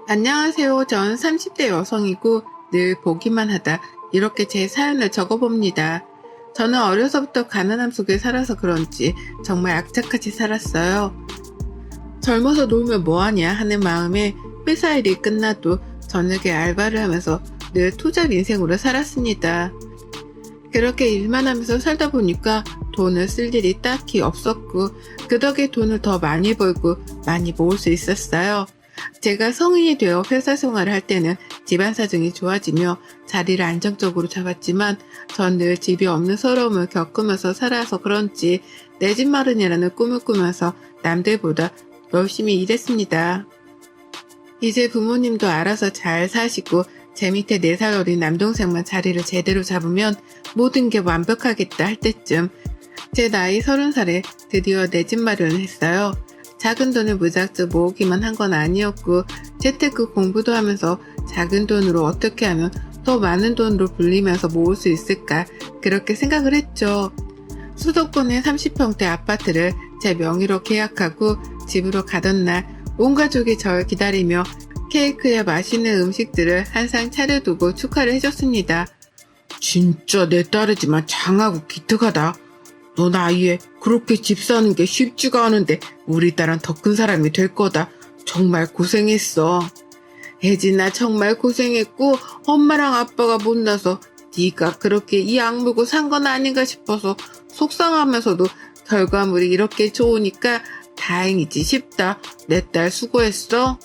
안녕하세요. 전 30대 여성이고 늘 보기만 하다 이렇게 제 사연을 적어봅니다. 저는 어려서부터 가난함 속에 살아서 그런지 정말 악착같이 살았어요. 젊어서 놀면 뭐하냐 하는 마음에 회사 일이 끝나도 저녁에 알바를 하면서 늘 투잡 인생으로 살았습니다. 그렇게 일만 하면서 살다 보니까 돈을 쓸 일이 딱히 없었고 그 덕에 돈을 더 많이 벌고 많이 모을 수 있었어요. 제가 성인이 되어 회사 생활을 할 때는 집안 사정이 좋아지며 자리를 안정적으로 잡았지만 전 늘 집이 없는 서러움을 겪으면서 살아서 그런지 내 집 마련이라는 꿈을 꾸면서 남들보다 열심히 일했습니다. 이제 부모님도 알아서 잘 사시고 제 밑에 4살 어린 남동생만 자리를 제대로 잡으면 모든 게 완벽하겠다 할 때쯤 제 나이 30살에 드디어 내 집 마련을 했어요. 작은 돈을 무작정 모으기만 한 건 아니었고 재테크 공부도 하면서 작은 돈으로 어떻게 하면 더 많은 돈으로 불리면서 모을 수 있을까 그렇게 생각을 했죠. 수도권의 30평대 아파트를 제 명의로 계약하고 집으로 가던 날 온 가족이 절 기다리며 케이크에 맛있는 음식들을 한 상 차려두고 축하를 해줬습니다. 진짜 내 딸이지만 장하고 기특하다. 너 나이에 그렇게 집 사는 게 쉽지가 않은데 우리 딸은 더 큰 사람이 될 거다. 정말 고생했어. 혜진아 정말 고생했고 엄마랑 아빠가 못나서 네가 그렇게 이 악물고 산 건 아닌가 싶어서 속상하면서도 결과물이 이렇게 좋으니까 다행이지 싶다. 내 딸 수고했어.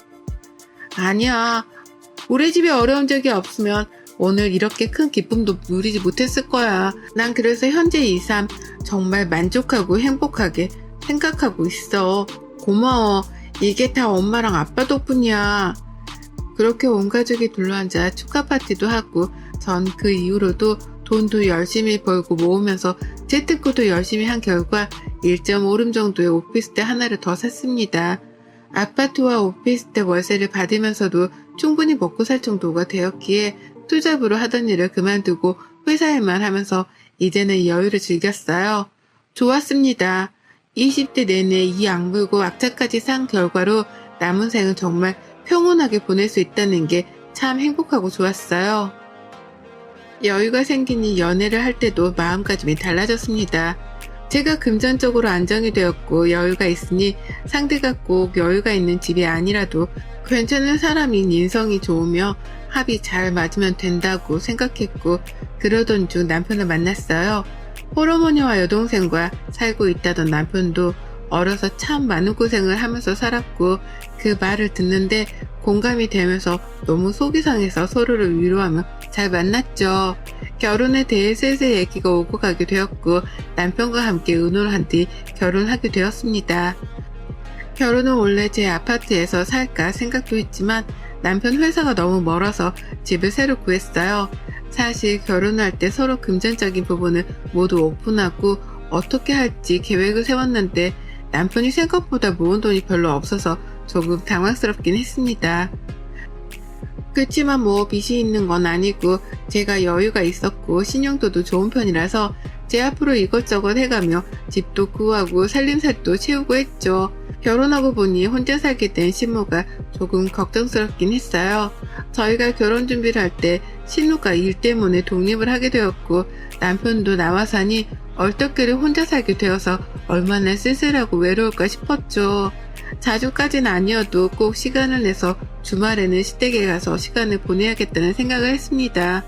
아니야. 우리 집에 어려운 적이 없으면 오늘 이렇게 큰 기쁨도 누리지 못했을 거야. 난 그래서 현재 이 삶 정말 만족하고 행복하게 생각하고 있어. 고마워. 이게 다 엄마랑 아빠 덕분이야. 그렇게 온 가족이 둘러앉아 축하 파티도 하고 전 그 이후로도 돈도 열심히 벌고 모으면서 재테크도 열심히 한 결과 1.5룸 정도의 오피스텔 하나를 더 샀습니다. 아파트와 오피스텔 월세를 받으면서도 충분히 먹고 살 정도가 되었기에 투잡으로 하던 일을 그만두고 회사 일만 하면서 이제는 여유를 즐겼어요. 좋았습니다. 20대 내내 이 악물고 악착까지 산 결과로 남은 생은 정말 평온하게 보낼 수 있다는 게 참 행복하고 좋았어요. 여유가 생기니 연애를 할 때도 마음가짐이 달라졌습니다. 제가 금전적으로 안정이 되었고 여유가 있으니 상대가 꼭 여유가 있는 집이 아니라도 괜찮은 사람인 인성이 좋으며 합이 잘 맞으면 된다고 생각했고 그러던 중 남편을 만났어요. 홀어머니와 여동생과 살고 있다던 남편도 어려서 참 많은 고생을 하면서 살았고 그 말을 듣는데 공감이 되면서 너무 속이 상해서 서로를 위로하며 잘 만났죠. 결혼에 대해 슬슬 얘기가 오고 가게 되었고 남편과 함께 의논을 한 뒤 결혼하게 되었습니다. 결혼은 원래 제 아파트에서 살까 생각도 했지만 남편 회사가 너무 멀어서 집을 새로 구했어요. 사실 결혼할 때 서로 금전적인 부분을 모두 오픈하고 어떻게 할지 계획을 세웠는데 남편이 생각보다 모은 돈이 별로 없어서 조금 당황스럽긴 했습니다. 그치만 뭐 빚이 있는 건 아니고 제가 여유가 있었고 신용도도 좋은 편이라서 제 앞으로 이것저것 해가며 집도 구하고 살림살도 채우고 했죠. 결혼하고 보니 혼자 살게 된 신우가 조금 걱정스럽긴 했어요. 저희가 결혼 준비를 할 때 신우가 일 때문에 독립을 하게 되었고 남편도 나와 사니 얼떨결에 혼자 살게 되어서 얼마나 쓸쓸하고 외로울까 싶었죠. 자주까지는 아니어도 꼭 시간을 내서 주말에는 시댁에 가서 시간을 보내야겠다는 생각을 했습니다.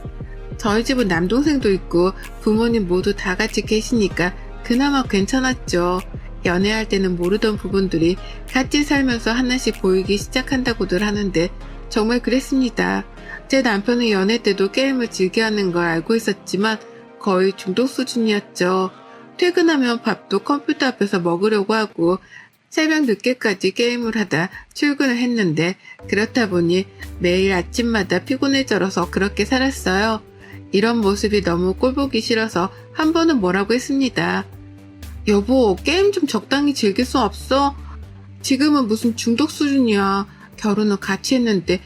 저희 집은 남동생도 있고 부모님 모두 다 같이 계시니까 그나마 괜찮았죠. 연애할 때는 모르던 부분들이 같이 살면서 하나씩 보이기 시작한다고들 하는데 정말 그랬습니다. 제 남편은 연애 때도 게임을 즐겨하는 걸 알고 있었지만 거의 중독 수준이었죠. 퇴근하면 밥도 컴퓨터 앞에서 먹으려고 하고 새벽 늦게까지 게임을 하다 출근을 했는데 그렇다 보니 매일 아침마다 피곤해져서 그렇게 살았어요. 이런 모습이 너무 꼴보기 싫어서 한 번은 뭐라고 했습니다. 여보, 게임 좀 적당히 즐길 수 없어? 지금은 무슨 중독 수준이야. 결혼은 같이 했는데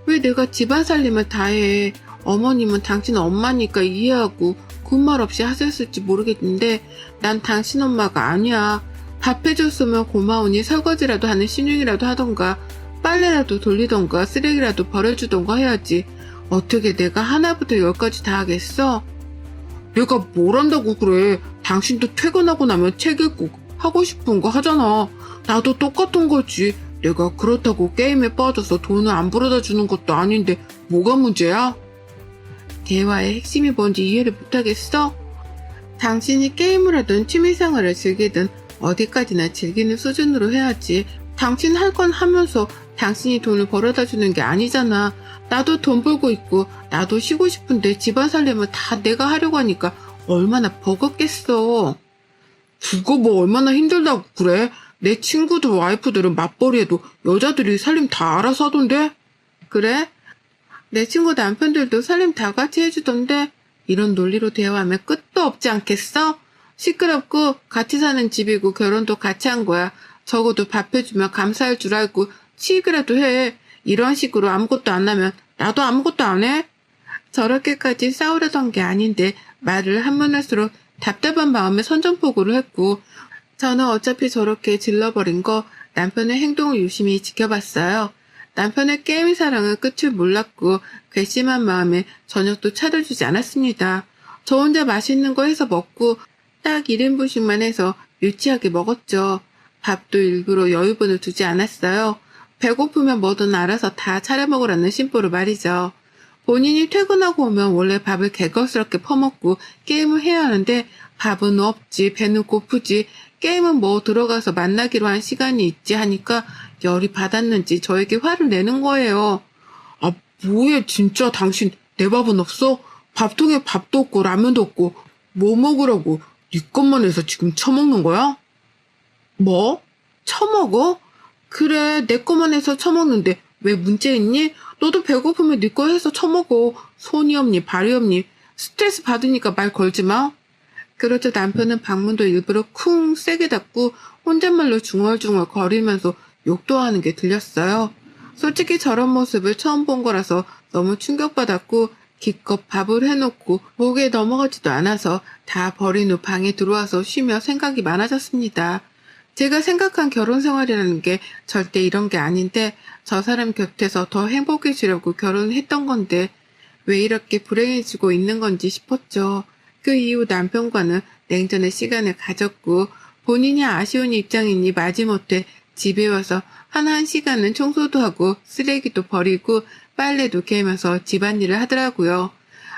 왜 내가 집안 살림을 다 해? 어머님은 당신 엄마니까 이해하고 그 말 없이 하셨을지 모르겠는데 난 당신 엄마가 아니야. 밥 해줬으면 고마우니 설거지라도 하는 신용이라도 하던가 빨래라도 돌리던가 쓰레기라도 버려주던가 해야지. 어떻게 내가 하나부터 열까지 다 하겠어? 내가 뭘 한다고 그래. 당신도 퇴근하고 나면 책 읽고 하고 싶은 거 하잖아. 나도 똑같은 거지. 내가 그렇다고 게임에 빠져서 돈을 안 벌어다 주는 것도 아닌데 뭐가 문제야? 대화의 핵심이 뭔지 이해를 못하겠어? 당신이 게임을 하든 취미생활을 즐기든 어디까지나 즐기는 수준으로 해야지. 당신 할 건 하면서 당신이 돈을 벌어다 주는 게 아니잖아. 나도 돈 벌고 있고 나도 쉬고 싶은데 집안 살림은 다 내가 하려고 하니까 얼마나 버겁겠어. 그거 뭐 얼마나 힘들다고 그래? 내 친구들 와이프들은 맞벌이해도 여자들이 살림 다 알아서 하던데? 그래? 내 친구 남편들도 살림 다 같이 해주던데? 이런 논리로 대화하면 끝도 없지 않겠어? 시끄럽고 같이 사는 집이고 결혼도 같이 한 거야. 적어도 밥 해주면 감사할 줄 알고 치익이라도 해. 이런 식으로 아무것도 안 하면 나도 아무것도 안 해? 저렇게까지 싸우려던 게 아닌데 말을 하면 할수록 답답한 마음에 선전포고를 했고, 저는 어차피 저렇게 질러버린 거 남편의 행동을 유심히 지켜봤어요. 남편의 게임 사랑은 끝을 몰랐고 괘씸한 마음에 저녁도 차려주지 않았습니다. 저 혼자 맛있는 거 해서 먹고 딱 1인분씩만 해서 유치하게 먹었죠. 밥도 일부러 여유분을 두지 않았어요. 배고프면 뭐든 알아서 다 차려 먹으라는 심보로 말이죠. 본인이 퇴근하고 오면 원래 밥을 개걸스럽게 퍼먹고 게임을 해야 하는데 밥은 없지, 배는 고프지, 게임은 뭐 들어가서 만나기로 한 시간이 있지 하니까 열이 받았는지 저에게 화를 내는 거예요. 아, 뭐해 진짜 당신 내 밥은 없어? 밥통에 밥도 없고 라면도 없고 뭐 먹으라고 네 것만 해서 지금 처먹는 거야? 뭐? 처먹어? 그래 내 것만 해서 처먹는데 왜 문제 있니? 너도 배고프면 네 거 해서 처먹어. 손이 없니 발이 없니? 스트레스 받으니까 말 걸지 마. 그렇자 남편은 방문도 일부러 쿵 세게 닫고 혼잣말로 중얼중얼 거리면서 욕도 하는 게 들렸어요. 솔직히 저런 모습을 처음 본 거라서 너무 충격받았고 기껏 밥을 해놓고 목에 넘어가지도 않아서 다 버린 후 방에 들어와서 쉬며 생각이 많아졌습니다. 제가 생각한 결혼 생활이라는 게 절대 이런 게 아닌데 저 사람 곁에서 더 행복해지려고 결혼을 했던 건데 왜 이렇게 불행해지고 있는 건지 싶었죠. 그 이후 남편과는 냉전의 시간을 가졌고 본인이 아쉬운 입장이니 마지못해 집에 와서 한 시간은 청소도 하고 쓰레기도 버리고 빨래도 개면서 집안일을 하더라고요.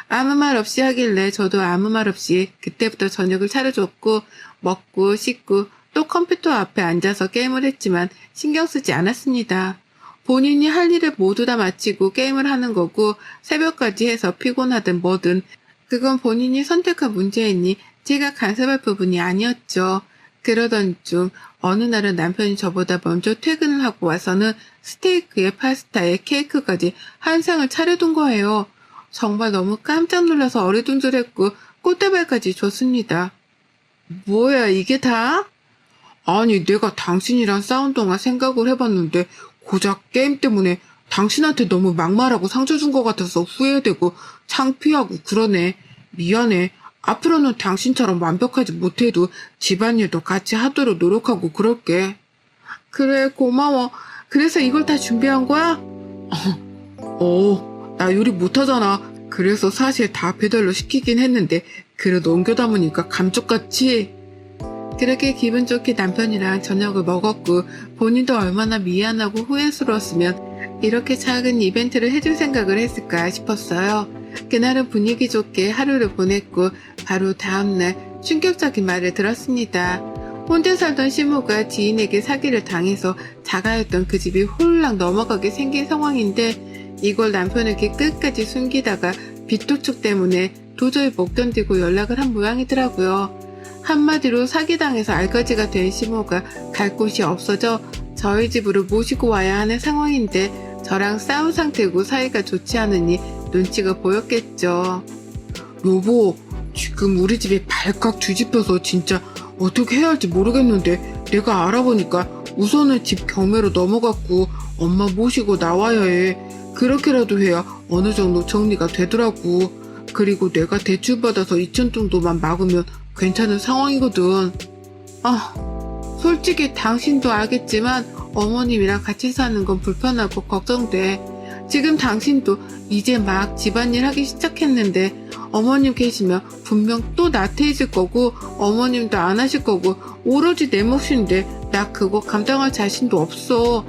아무 말 없이 하길래 저도 아무 말 없이 그때부터 저녁을 차려줬고 먹고 씻고 또 컴퓨터 앞에 앉아서 게임을 했지만 신경 쓰지 않았습니다. 본인이 할 일을 모두 다 마치고 게임을 하는 거고 새벽까지 해서 피곤하든 뭐든 그건 본인이 선택한 문제이니 제가 간섭할 부분이 아니었죠. 그러던 중 어느 날은 남편이 저보다 먼저 퇴근을 하고 와서는 스테이크에 파스타에 케이크까지 한 상을 차려둔 거예요. 정말 너무 깜짝 놀라서 어리둥절했고 꽃다발까지 줬습니다. 뭐야 이게 다? 아니 내가 당신이랑 싸운 동안 생각을 해봤는데 고작 게임 때문에 당신한테 너무 막말하고 상처 준 것 같아서 후회되고 창피하고 그러네. 미안해. 앞으로는 당신처럼 완벽하지 못해도 집안일도 같이 하도록 노력하고 그럴게. 그래 고마워. 그래서 이걸 다 준비한 거야? 나 요리 못하잖아. 그래서 사실 다 배달로 시키긴 했는데 그래도 옮겨 담으니까 감쪽같이. 그렇게 기분 좋게 남편이랑 저녁을 먹었고 본인도 얼마나 미안하고 후회스러웠으면 이렇게 작은 이벤트를 해줄 생각을 했을까 싶었어요. 그날은 분위기 좋게 하루를 보냈고 바로 다음날 충격적인 말을 들었습니다. 혼자 살던 시모가 지인에게 사기를 당해서 자가였던 그 집이 홀랑 넘어가게 생긴 상황인데 이걸 남편에게 끝까지 숨기다가 빚도축 때문에 도저히 못 견디고 연락을 한 모양이더라고요. 한마디로 사기당해서 알거지가 된 시모가 갈 곳이 없어져 저희 집으로 모시고 와야 하는 상황인데 저랑 싸운 상태고 사이가 좋지 않으니 눈치가 보였겠죠. 여보, 지금 우리 집이 발칵 뒤집혀서 진짜 어떻게 해야 할지 모르겠는데 내가 알아보니까 우선은 집 경매로 넘어갔고 엄마 모시고 나와야 해. 그렇게라도 해야 어느 정도 정리가 되더라고. 그리고 내가 대출받아서 2천 정도만 막으면 괜찮은 상황이거든. 솔직히 당신도 알겠지만 어머님이랑 같이 사는 건 불편하고 걱정돼. 지금 당신도 이제 막 집안일 하기 시작했는데 어머님 계시면 분명 또 나태해질 거고 어머님도 안 하실 거고 오로지 내 몫인데 나 그거 감당할 자신도 없어.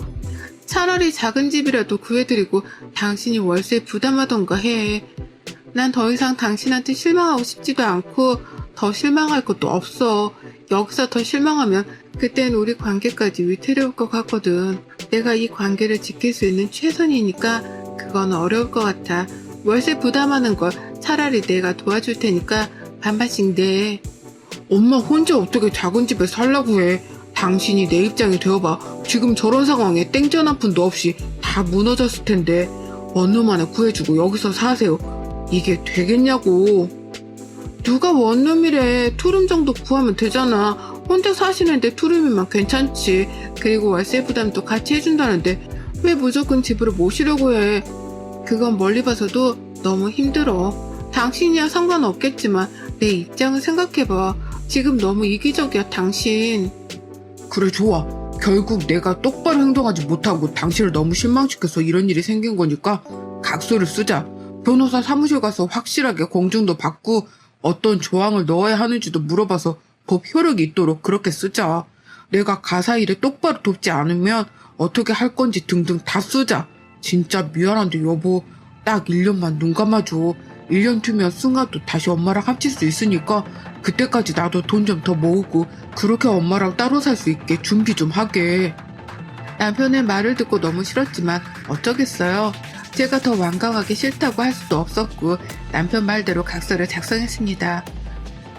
차라리 작은 집이라도 구해드리고 당신이 월세 부담하던가 해. 난 더 이상 당신한테 실망하고 싶지도 않고 더 실망할 것도 없어. 여기서 더 실망하면 그땐 우리 관계까지 위태로울 것 같거든. 내가 이 관계를 지킬 수 있는 최선이니까 그건 어려울 것 같아. 월세 부담하는 걸 차라리 내가 도와줄 테니까 반반씩 내. 엄마 혼자 어떻게 작은 집에 살라고 해. 당신이 내 입장이 되어봐. 지금 저런 상황에 땡전 한 푼도 없이 다 무너졌을 텐데 원룸 하나 구해주고 여기서 사세요. 이게 되겠냐고. 누가 원룸이래. 투룸 정도 구하면 되잖아. 혼자 사시는데 투룸이면 괜찮지. 그리고 월세 부담도 같이 해준다는데 왜 무조건 집으로 모시려고 해. 그건 멀리 봐서도 너무 힘들어. 당신이야 상관없겠지만 내 입장을 생각해봐. 지금 너무 이기적이야 당신. 그래 좋아. 결국 내가 똑바로 행동하지 못하고 당신을 너무 실망시켜서 이런 일이 생긴 거니까 각서를 쓰자. 변호사 사무실 가서 확실하게 공증도 받고 어떤 조항을 넣어야 하는지도 물어봐서 법 효력이 있도록 그렇게 쓰자. 내가 가사 일에 똑바로 돕지 않으면 어떻게 할 건지 등등 다 쓰자. 진짜 미안한데 여보, 딱 1년만 눈 감아줘. 1년 뒤면 승아도 다시 엄마랑 합칠 수 있으니까 그때까지 나도 돈 좀 더 모으고 그렇게 엄마랑 따로 살 수 있게 준비 좀 하게. 남편의 말을 듣고 너무 싫었지만 어쩌겠어요. 제가 더 완강하게 싫다고 할 수도 없었고 남편 말대로 각서를 작성했습니다.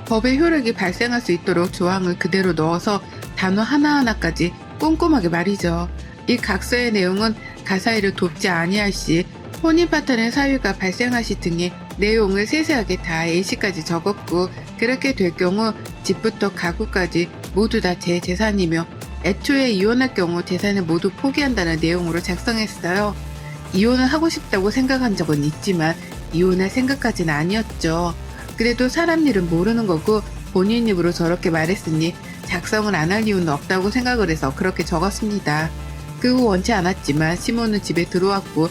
법의 효력이 발생할 수 있도록 조항을 그대로 넣어서 단어 하나하나까지 꼼꼼하게 말이죠. 이 각서의 내용은 가사일을 돕지 아니할 시, 혼인 파탄의 사유가 발생할 시 등의 내용을 세세하게 다 A시까지 적었고 그렇게 될 경우 집부터 가구까지 모두 다 제 재산이며 애초에 이혼할 경우 재산을 모두 포기한다는 내용으로 작성했어요. 이혼을 하고 싶다고 생각한 적은 있지만 이혼할 생각까지는 아니었죠. 그래도 사람 일은 모르는 거고 본인 입으로 저렇게 말했으니 작성을 안 할 이유는 없다고 생각을 해서 그렇게 적었습니다. 그 후 원치 않았지만 시모는 집에 들어왔고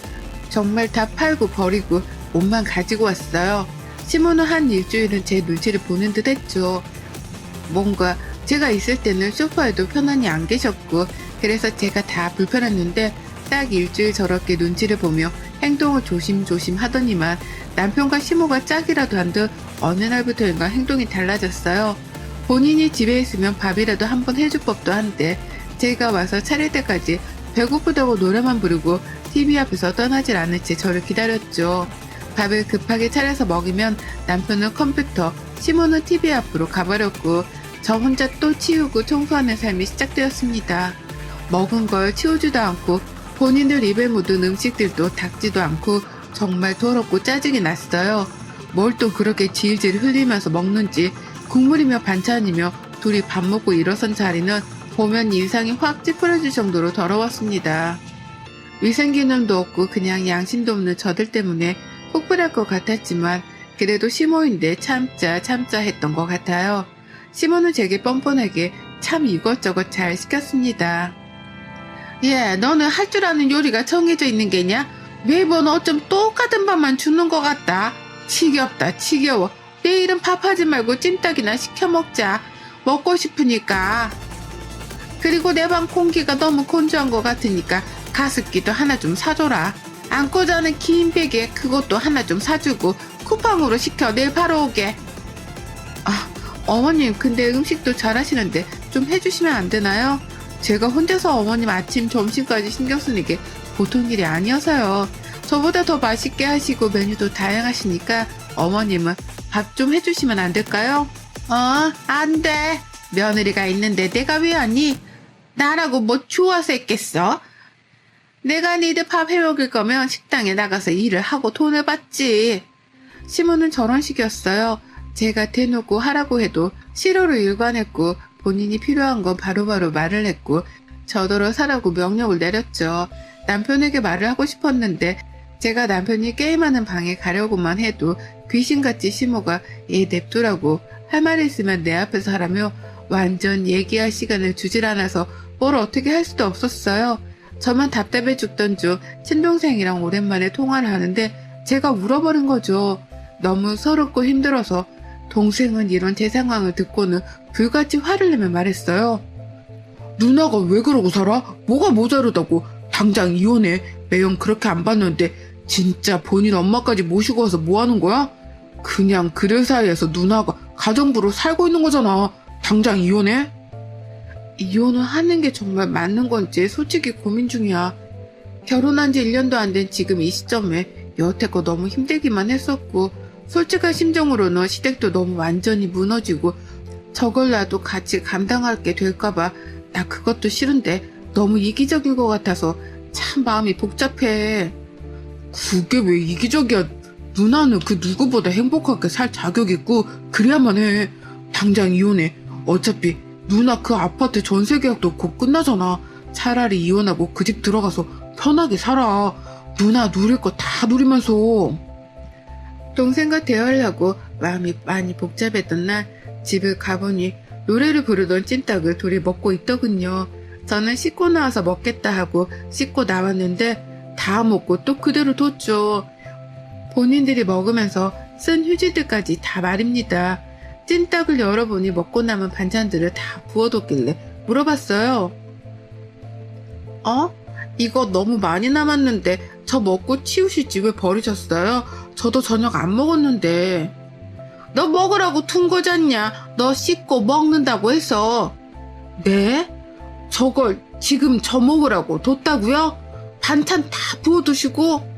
정말 다 팔고 버리고 옷만 가지고 왔어요. 시모는 한 일주일은 제 눈치를 보는 듯 했죠. 뭔가 제가 있을 때는 소파에도 편안히 안 계셨고 그래서 제가 다 불편했는데 딱 일주일 저렇게 눈치를 보며 행동을 조심조심 하더니만 남편과 시모가 짝이라도 한 듯 어느 날부터인가 행동이 달라졌어요. 본인이 집에 있으면 밥이라도 한번 해줄 법도 한데 제가 와서 차릴 때까지 배고프다고 노래만 부르고 TV 앞에서 떠나질 않을 채 저를 기다렸죠. 밥을 급하게 차려서 먹이면 남편은 컴퓨터, 시모는 TV 앞으로 가버렸고 저 혼자 또 치우고 청소하는 삶이 시작되었습니다. 먹은 걸 치우지도 않고 본인들 입에 묻은 음식들도 닦지도 않고 정말 더럽고 짜증이 났어요. 뭘 또 그렇게 질질 흘리면서 먹는지 국물이며 반찬이며 둘이 밥 먹고 일어선 자리는 보면 인상이 확 찌푸려질 정도로 더러웠습니다. 위생개념도 없고 그냥 양심도 없는 저들 때문에 폭발할 것 같았지만 그래도 시모인데 참자 했던 것 같아요. 시모는 제게 뻔뻔하게 참 이것저것 잘 시켰습니다. 예, 너는 할 줄 아는 요리가 정해져 있는 게냐? 매번 어쩜 똑같은 밥만 주는 것 같다. 지겹다 지겨워. 내일은 밥하지 말고 찜닭이나 시켜 먹자. 먹고 싶으니까. 그리고 내 방 공기가 너무 건조한 것 같으니까 가습기도 하나 좀 사줘라. 안고 자는 긴 베개 그것도 하나 좀 사주고 쿠팡으로 시켜 내일 바로 오게. 아, 어머님 근데 음식도 잘하시는데 좀 해주시면 안 되나요? 제가 혼자서 어머님 아침 점심까지 신경 쓰는 게 보통 일이 아니어서요. 저보다 더 맛있게 하시고 메뉴도 다양하시니까 어머님은 밥 좀 해주시면 안 될까요? 안 돼. 며느리가 있는데 내가 왜 하니? 나라고 뭐 좋아서 했겠어? 내가 니들 밥 해먹을 거면 식당에 나가서 일을 하고 돈을 받지. 시모는 저런 식이었어요. 제가 대놓고 하라고 해도 싫어로 일관했고 본인이 필요한 건 바로바로 말을 했고 저더러 사라고 명령을 내렸죠. 남편에게 말을 하고 싶었는데 제가 남편이 게임하는 방에 가려고만 해도 귀신같이 시모가 얘 냅두라고 할 말 있으면 내 앞에서 하라며 완전 얘기할 시간을 주질 않아서 뭘 어떻게 할 수도 없었어요. 저만 답답해 죽던 중 친동생이랑 오랜만에 통화를 하는데 제가 울어버린 거죠. 너무 서럽고 힘들어서 동생은 이런 제 상황을 듣고는 불같이 화를 내며 말했어요. 누나가 왜 그러고 살아? 뭐가 모자르다고? 당장 이혼해. 매형 그렇게 안 봤는데 진짜 본인 엄마까지 모시고 와서 뭐 하는 거야? 그냥 그들 사이에서 누나가 가정부로 살고 있는 거잖아. 당장 이혼해? 이혼을 하는 게 정말 맞는 건지 솔직히 고민 중이야. 결혼한 지 1년도 안 된 지금 이 시점에 여태껏 너무 힘들기만 했었고 솔직한 심정으로는 시댁도 너무 완전히 무너지고 저걸 나도 같이 감당하게 될까봐 나 그것도 싫은데 너무 이기적인 것 같아서 참 마음이 복잡해. 그게 왜 이기적이야? 누나는 그 누구보다 행복하게 살 자격 있고 그래야만 해. 당장 이혼해. 어차피 누나 그 아파트 전세 계약도 곧 끝나잖아. 차라리 이혼하고 그 집 들어가서 편하게 살아. 누나 누릴 거 다 누리면서. 동생과 대화하려고 마음이 많이 복잡했던 날 집을 가보니 노래를 부르던 찜닭을 둘이 먹고 있더군요. 저는 씻고 나와서 먹겠다 하고 씻고 나왔는데 다 먹고 또 그대로 뒀죠. 본인들이 먹으면서 쓴 휴지들까지 다 말입니다. 찜닭을 열어보니 먹고 남은 반찬들을 다 부어뒀길래 물어봤어요. 이거 너무 많이 남았는데 저 먹고 치우시지 왜 버리셨어요? 저도 저녁 안 먹었는데. 너 먹으라고 둔 거잖냐? 너 씻고 먹는다고 해서. 네? 저걸 지금 저 먹으라고 뒀다고요? 반찬 다 부어두시고?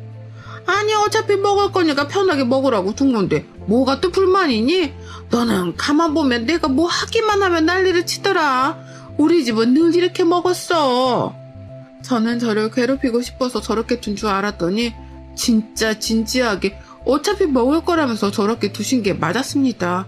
아니 어차피 먹을 거니까 편하게 먹으라고 둔 건데 뭐가 또 불만이니? 너는 가만 보면 내가 뭐 하기만 하면 난리를 치더라. 우리 집은 늘 이렇게 먹었어. 저는 저를 괴롭히고 싶어서 저렇게 둔 줄 알았더니 진짜 진지하게 어차피 먹을 거라면서 저렇게 두신 게 맞았습니다.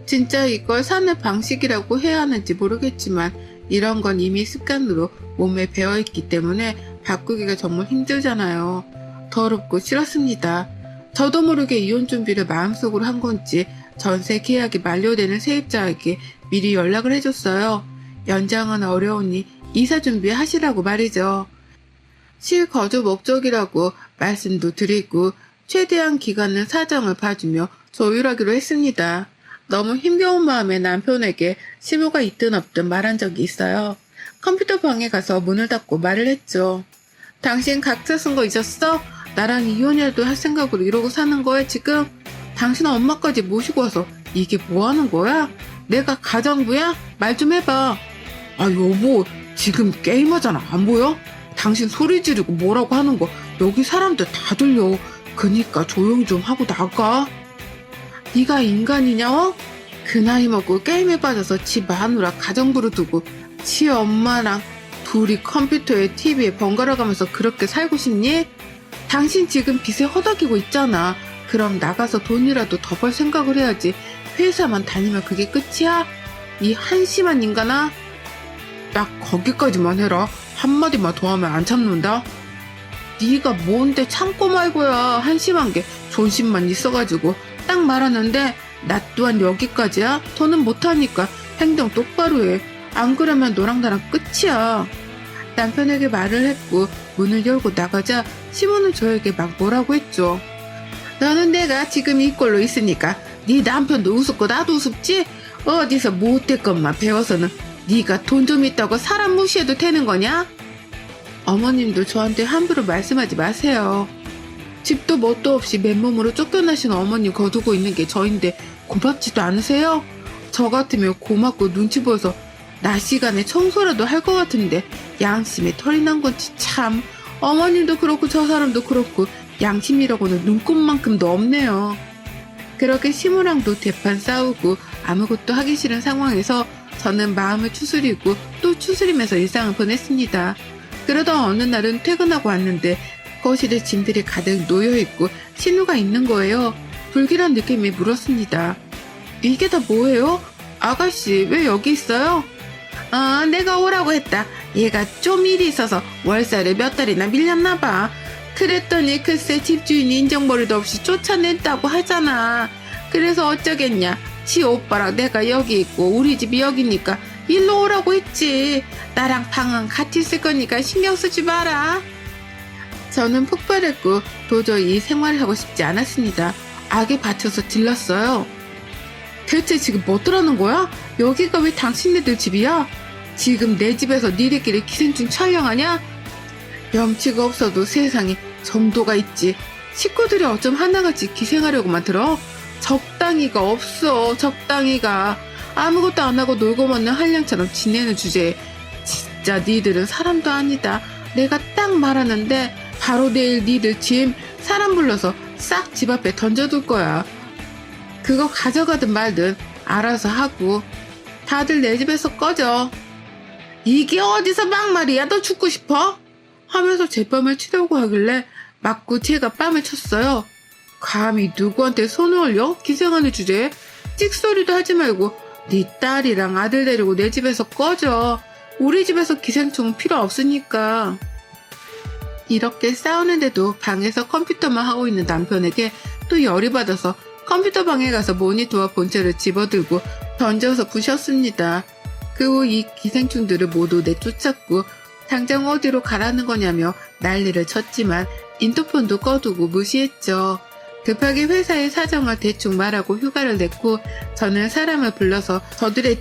진짜 이걸 사는 방식이라고 해야 하는지 모르겠지만 이런 건 이미 습관으로 몸에 배어있기 때문에 바꾸기가 정말 힘들잖아요. 더럽고 싫었습니다. 저도 모르게 이혼 준비를 마음속으로 한 건지 전세 계약이 만료되는 세입자에게 미리 연락을 해줬어요. 연장은 어려우니 이사 준비하시라고 말이죠. 실거주 목적이라고 말씀도 드리고 최대한 기간은 사정을 봐주며 조율하기로 했습니다. 너무 힘겨운 마음에 남편에게 시부가 있든 없든 말한 적이 있어요. 컴퓨터 방에 가서 문을 닫고 말을 했죠. 당신 각자 쓴 거 잊었어? 나랑 이혼이라도 할 생각으로 이러고 사는 거야 지금? 당신 엄마까지 모시고 와서 이게 뭐 하는 거야? 내가 가정부야? 말 좀 해봐. 아 여보 지금 게임하잖아 안 보여? 당신 소리 지르고 뭐라고 하는 거 여기 사람들 다 들려. 그니까 조용 좀 하고 나가. 네가 인간이냐? 그 나이 먹고 게임에 빠져서 지 마누라 가정부로 두고 지 엄마랑 둘이 컴퓨터에 TV에 번갈아 가면서 그렇게 살고 싶니? 당신 지금 빚에 허덕이고 있잖아. 그럼 나가서 돈이라도 더 벌 생각을 해야지. 회사만 다니면 그게 끝이야? 이 한심한 인간아. 딱 거기까지만 해라. 한마디만 더 하면 안 참는다. 네가 뭔데 참고 말고야. 한심한 게 존심만 있어가지고 딱 말하는데 나 또한 여기까지야? 더는 못하니까 행동 똑바로 해. 안 그러면 너랑 나랑 끝이야. 남편에게 말을 했고 문을 열고 나가자 시모는 저에게 막 뭐라고 했죠. 너는 내가 지금 이 꼴로 있으니까 네 남편도 우습고 나도 우습지? 어디서 못될 것만 배워서는 네가 돈 좀 있다고 사람 무시해도 되는 거냐? 어머님도 저한테 함부로 말씀하지 마세요. 집도 뭣도 없이 맨몸으로 쫓겨나신 어머님 거두고 있는 게 저인데 고맙지도 않으세요? 저 같으면 고맙고 눈치 보여서 낮 시간에 청소라도 할 것 같은데 양심에 털이 난 건지 참. 어머님도 그렇고 저 사람도 그렇고 양심이라고는 눈꼽만큼도 없네요. 그렇게 시무랑도 대판 싸우고 아무것도 하기 싫은 상황에서 저는 마음을 추스리고 또 추스리면서 일상을 보냈습니다. 그러던 어느 날은 퇴근하고 왔는데 거실에 짐들이 가득 놓여있고 신우가 있는 거예요. 불길한 느낌이 물었습니다. 이게 다 뭐예요? 아가씨 왜 여기 있어요? 내가 오라고 했다. 얘가 좀 일이 있어서 월세를 몇 달이나 밀렸나봐. 그랬더니 글쎄 집주인이 인정머리도 없이 쫓아냈다고 하잖아. 그래서 어쩌겠냐. 지 오빠랑 내가 여기 있고 우리 집이 여기니까 일로 오라고 했지. 나랑 방은 같이 쓸 거니까 신경 쓰지 마라. 저는 폭발했고 도저히 이 생활을 하고 싶지 않았습니다. 악에 받쳐서 질렀어요. 대체 지금 뭐 떠나는 거야? 여기가 왜 당신네들 집이야? 지금 내 집에서 니들끼리 기생충 촬영하냐? 염치가 없어도 세상에 정도가 있지. 식구들이 어쩜 하나같이 기생하려고만 들어? 적당히가 없어. 적당히가. 아무것도 안 하고 놀고 먹는 한량처럼 지내는 주제에 진짜 니들은 사람도 아니다. 내가 딱 말하는데 바로 내일 니들 짐 사람 불러서 싹 집 앞에 던져둘 거야. 그거 가져가든 말든 알아서 하고. 다들 내 집에서 꺼져. 이게 어디서 막말이야? 너 죽고 싶어? 하면서 제 뺨을 치려고 하길래 맞고 제가 뺨을 쳤어요. 감히 누구한테 손을 올려? 기생하는 주제에 찍소리도 하지 말고 네 딸이랑 아들 데리고 내 집에서 꺼져. 우리 집에서 기생충은 필요 없으니까. 이렇게 싸우는데도 방에서 컴퓨터만 하고 있는 남편에게 또 열이 받아서 컴퓨터 방에 가서 모니터와 본체를 집어들고 던져서 부셨습니다. 그 후 이 기생충들을 모두 내쫓았고 당장 어디로 가라는 거냐며 난리를 쳤지만 인터폰도 꺼두고 무시했죠. 급하게 회사의 사정을 대충 말하고 휴가를 냈고 저는 사람을 불러서 저들의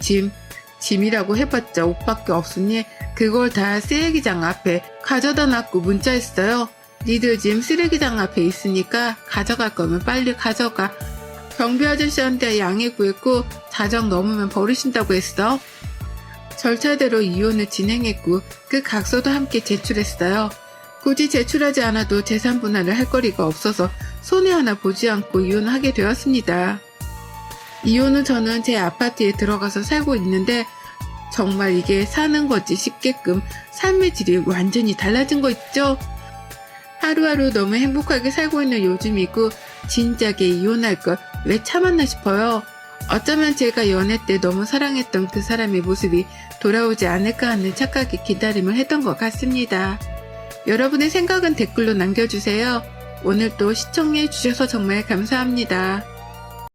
짐이라고 해봤자 옷밖에 없으니 그걸 다 쓰레기장 앞에 가져다 놨고 문자했어요. 니들 짐 쓰레기장 앞에 있으니까 가져갈 거면 빨리 가져가. 경비 아저씨한테 양해 구했고 자정 넘으면 버리신다고 했어. 절차대로 이혼을 진행했고 그 각서도 함께 제출했어요. 굳이 제출하지 않아도 재산 분할을 할 거리가 없어서 손해 하나 보지 않고 이혼하게 되었습니다. 이혼 후 저는 제 아파트에 들어가서 살고 있는데 정말 이게 사는 거지 싶게끔 삶의 질이 완전히 달라진 거 있죠? 하루하루 너무 행복하게 살고 있는 요즘이고 진작에 이혼할 걸 왜 참았나 싶어요. 어쩌면 제가 연애 때 너무 사랑했던 그 사람의 모습이 돌아오지 않을까 하는 착각에 기다림을 했던 것 같습니다. 여러분의 생각은 댓글로 남겨주세요. 오늘도 시청해주셔서 정말 감사합니다.